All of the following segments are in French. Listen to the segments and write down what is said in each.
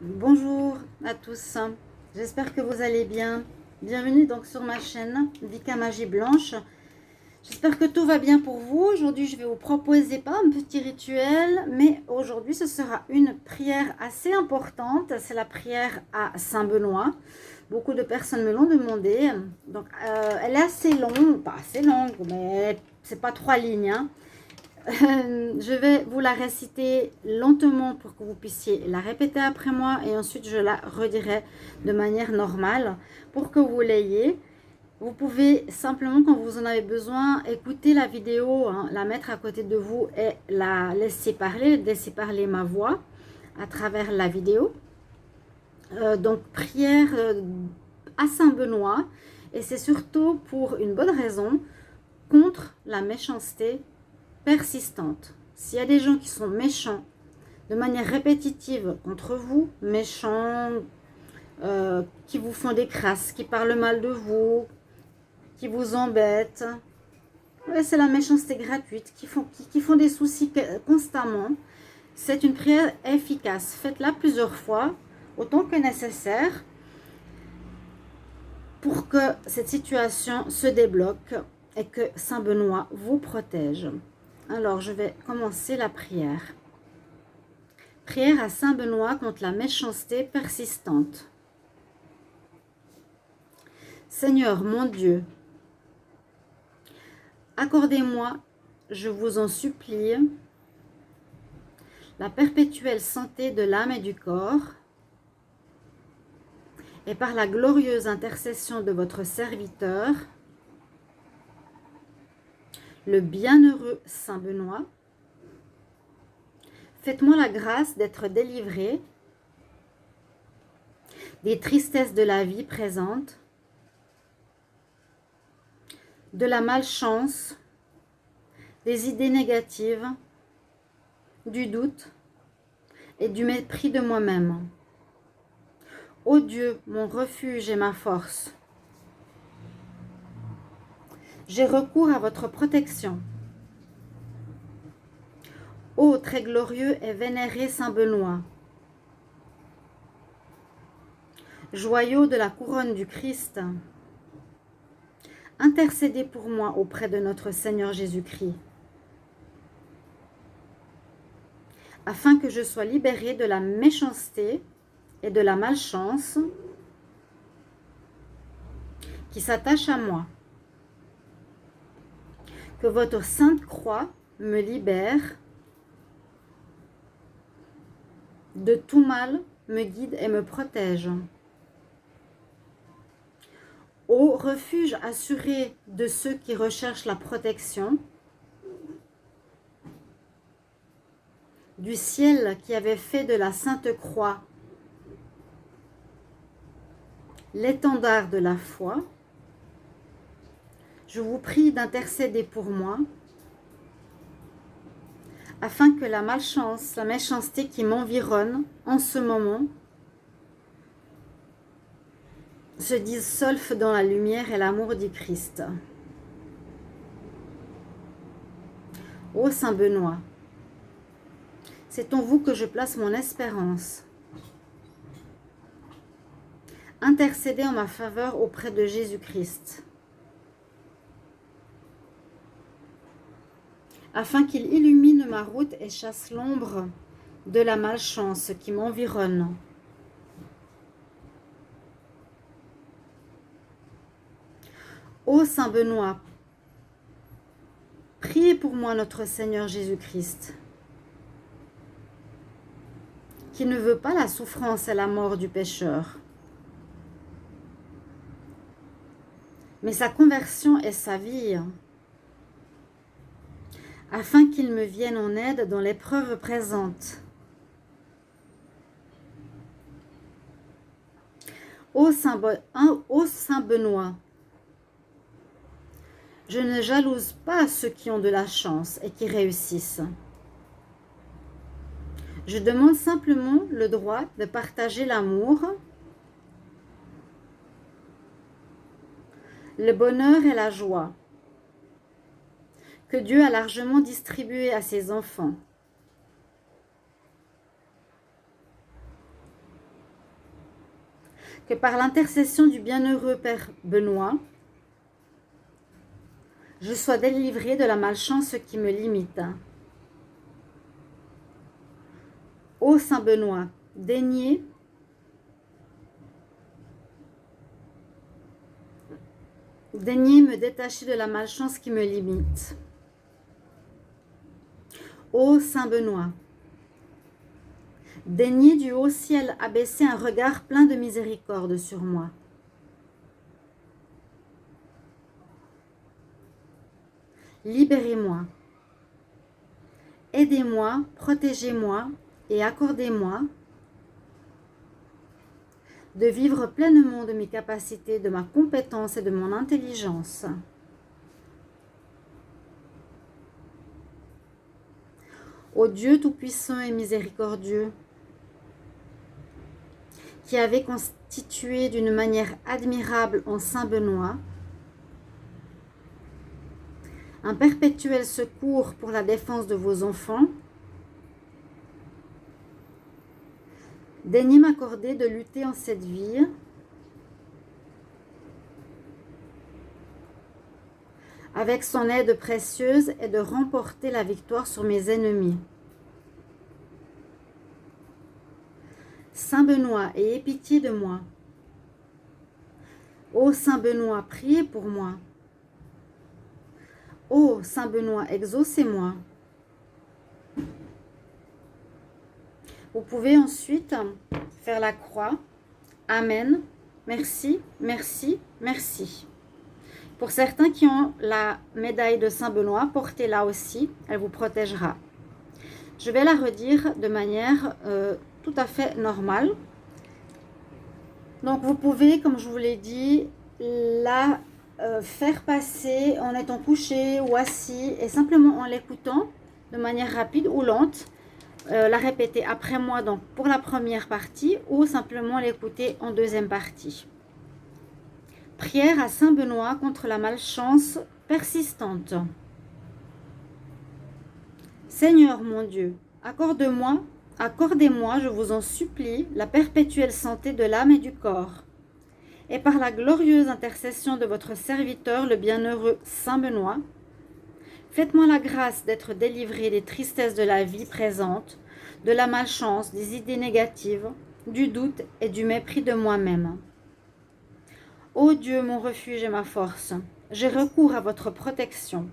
Bonjour à tous, j'espère que vous allez bien. Bienvenue donc sur ma chaîne Vika Magie Blanche. J'espère que tout va bien pour vous. Aujourd'hui, je vais vous proposer pas un petit rituel, mais aujourd'hui, ce sera une prière assez importante. C'est la prière à Saint-Benoît. Beaucoup de personnes me l'ont demandé. Donc, elle est assez longue, pas assez longue, mais c'est pas 3 lignes, hein. Je vais vous la réciter lentement pour que vous puissiez la répéter après moi et ensuite je la redirai de manière normale pour que vous l'ayez. Vous pouvez simplement, quand vous en avez besoin, écouter la vidéo, hein, la mettre à côté de vous et la laisser parler ma voix à travers la vidéo. Donc, prière à Saint-Benoît, et c'est surtout pour une bonne raison, contre la méchanceté persistante. S'il y a des gens qui sont méchants de manière répétitive contre vous, méchants, qui vous font des crasses, qui parlent mal de vous, qui vous embêtent, ouais, c'est la méchanceté gratuite, qui font des soucis constamment. C'est une prière efficace. Faites-la plusieurs fois, autant que nécessaire, pour que cette situation se débloque et que Saint Benoît vous protège. Alors, je vais commencer la prière. Prière à Saint Benoît contre la méchanceté persistante. Seigneur mon Dieu, accordez-moi, je vous en supplie, la perpétuelle santé de l'âme et du corps, et par la glorieuse intercession de votre serviteur, le bienheureux Saint Benoît, faites-moi la grâce d'être délivré des tristesses de la vie présente, de la malchance, des idées négatives, du doute et du mépris de moi-même. Ô Dieu, mon refuge et ma force, j'ai recours à votre protection. Ô très glorieux et vénéré Saint Benoît, joyau de la couronne du Christ, intercédez pour moi auprès de notre Seigneur Jésus-Christ, afin que je sois libéré de la méchanceté et de la malchance qui s'attachent à moi. Que votre sainte croix me libère de tout mal, me guide et me protège. Ô refuge assuré de ceux qui recherchent la protection, du ciel qui avait fait de la Sainte Croix l'étendard de la foi, je vous prie d'intercéder pour moi, afin que la malchance, la méchanceté qui m'environne en ce moment se dissolve dans la lumière et l'amour du Christ. Ô Saint Benoît, c'est en vous que je place mon espérance. Intercédez en ma faveur auprès de Jésus-Christ, afin qu'il illumine ma route et chasse l'ombre de la malchance qui m'environne. Ô Saint Benoît, priez pour moi notre Seigneur Jésus-Christ, qui ne veut pas la souffrance et la mort du pécheur, mais sa conversion et sa vie, afin qu'il me vienne en aide dans l'épreuve présente. Ô Saint Benoît, je ne jalouse pas ceux qui ont de la chance et qui réussissent. Je demande simplement le droit de partager l'amour, le bonheur et la joie que Dieu a largement distribué à ses enfants. que par l'intercession du bienheureux Père Benoît, je sois délivrée de la malchance qui me limite. Ô Saint Benoît, daignez me détacher de la malchance qui me limite. Ô Saint Benoît, daignez du haut ciel abaisser un regard plein de miséricorde sur moi. Libérez-moi, aidez-moi, protégez-moi et accordez-moi de vivre pleinement de mes capacités, de ma compétence et de mon intelligence. Ô Dieu tout-puissant et miséricordieux, qui avez constitué d'une manière admirable en Saint Benoît un perpétuel secours pour la défense de vos enfants, daignez m'accorder de lutter en cette vie avec son aide précieuse et de remporter la victoire sur mes ennemis. Saint Benoît, ayez pitié de moi. Ô Saint Benoît, priez pour moi. Ô Saint Benoît, exaucez-moi. Vous pouvez ensuite faire la croix. Amen. Merci, merci, merci. Pour certains qui ont la médaille de Saint Benoît, portez-la aussi, elle vous protégera. Je vais la redire de manière tout à fait normale. Donc vous pouvez, comme je vous l'ai dit, la faire passer en étant couché ou assis et simplement en l'écoutant de manière rapide ou lente. La répéter après moi donc pour la première partie ou simplement l'écouter en deuxième partie. Prière à Saint Benoît contre la malchance persistante. Seigneur mon Dieu, accordez-moi, je vous en supplie, la perpétuelle santé de l'âme et du corps. Et par la glorieuse intercession de votre serviteur, le bienheureux Saint Benoît, faites-moi la grâce d'être délivré des tristesses de la vie présente, de la malchance, des idées négatives, du doute et du mépris de moi-même. Ô Dieu, mon refuge et ma force, j'ai recours à votre protection.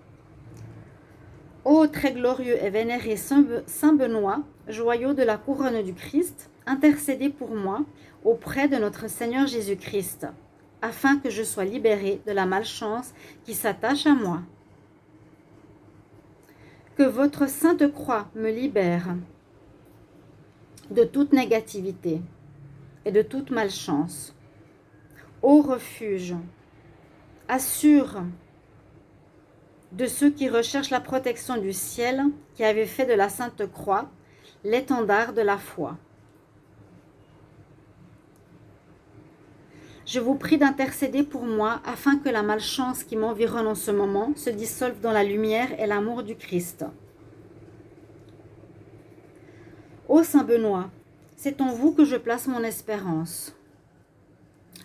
Ô très glorieux et vénéré Saint Benoît, joyau de la couronne du Christ, intercédez pour moi auprès de notre Seigneur Jésus-Christ, afin que je sois libéré de la malchance qui s'attache à moi. Que votre sainte croix me libère de toute négativité et de toute malchance. Ô refuge, assure de ceux qui recherchent la protection du ciel, qui avait fait de la Sainte Croix l'étendard de la foi. Je vous prie d'intercéder pour moi afin que la malchance qui m'environne en ce moment se dissolve dans la lumière et l'amour du Christ. Ô Saint Benoît, c'est en vous que je place mon espérance.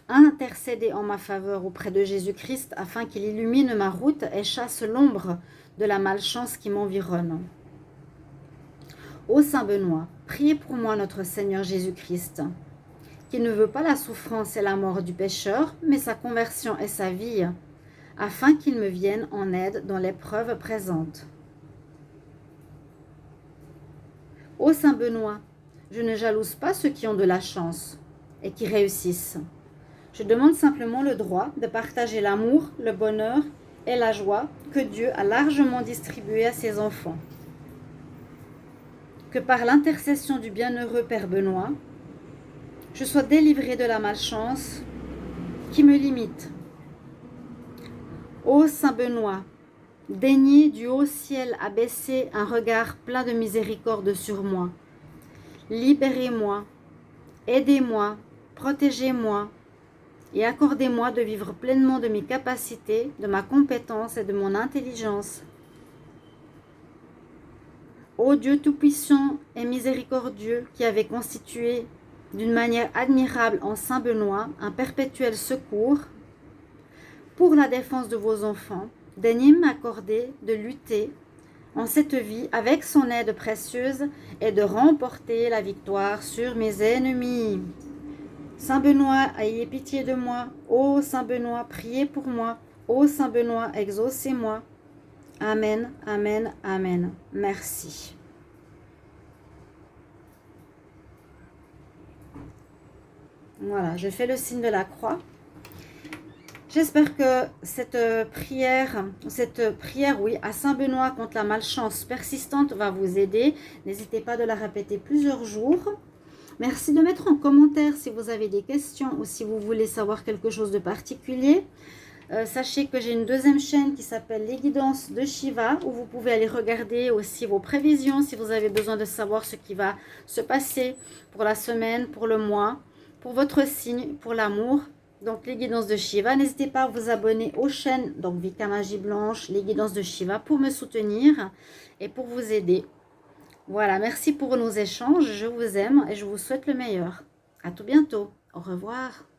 Intercédez en ma faveur auprès de Jésus-Christ afin qu'il illumine ma route et chasse l'ombre de la malchance qui m'environne. Ô Saint Benoît, priez pour moi notre Seigneur Jésus-Christ, qui ne veut pas la souffrance et la mort du pécheur, mais sa conversion et sa vie, afin qu'il me vienne en aide dans l'épreuve présente. Ô Saint Benoît, je ne jalouse pas ceux qui ont de la chance et qui réussissent. Je demande simplement le droit de partager l'amour, le bonheur et la joie que Dieu a largement distribué à ses enfants. Que par l'intercession du bienheureux Père Benoît, je sois délivré de la malchance qui me limite. Ô Saint Benoît, daignez du haut ciel abaisser un regard plein de miséricorde sur moi. Libérez-moi, aidez-moi, protégez-moi et accordez-moi de vivre pleinement de mes capacités, de ma compétence et de mon intelligence. Ô Dieu tout-puissant et miséricordieux qui avez constitué d'une manière admirable en Saint Benoît, un perpétuel secours pour la défense de vos enfants. Daignez m'accorder de lutter en cette vie avec son aide précieuse et de remporter la victoire sur mes ennemis. Saint Benoît, ayez pitié de moi. Ô Saint Benoît, priez pour moi. Ô Saint Benoît, exaucez-moi. Amen, amen, amen. Merci. Voilà, je fais le signe de la croix. J'espère que cette prière, oui, à Saint Benoît contre la malchance persistante va vous aider. N'hésitez pas de la répéter plusieurs jours. Merci de mettre en commentaire si vous avez des questions ou si vous voulez savoir quelque chose de particulier. Sachez que j'ai une deuxième chaîne qui s'appelle Les Guidances de Shiva, où vous pouvez aller regarder aussi vos prévisions si vous avez besoin de savoir ce qui va se passer pour la semaine, pour le mois, pour votre signe, pour l'amour. Donc les Guidances de Shiva, n'hésitez pas à vous abonner aux chaînes, donc Vika Magie Blanche, les Guidances de Shiva, pour me soutenir et pour vous aider. Voilà, merci pour nos échanges, je vous aime et je vous souhaite le meilleur. À tout bientôt, au revoir.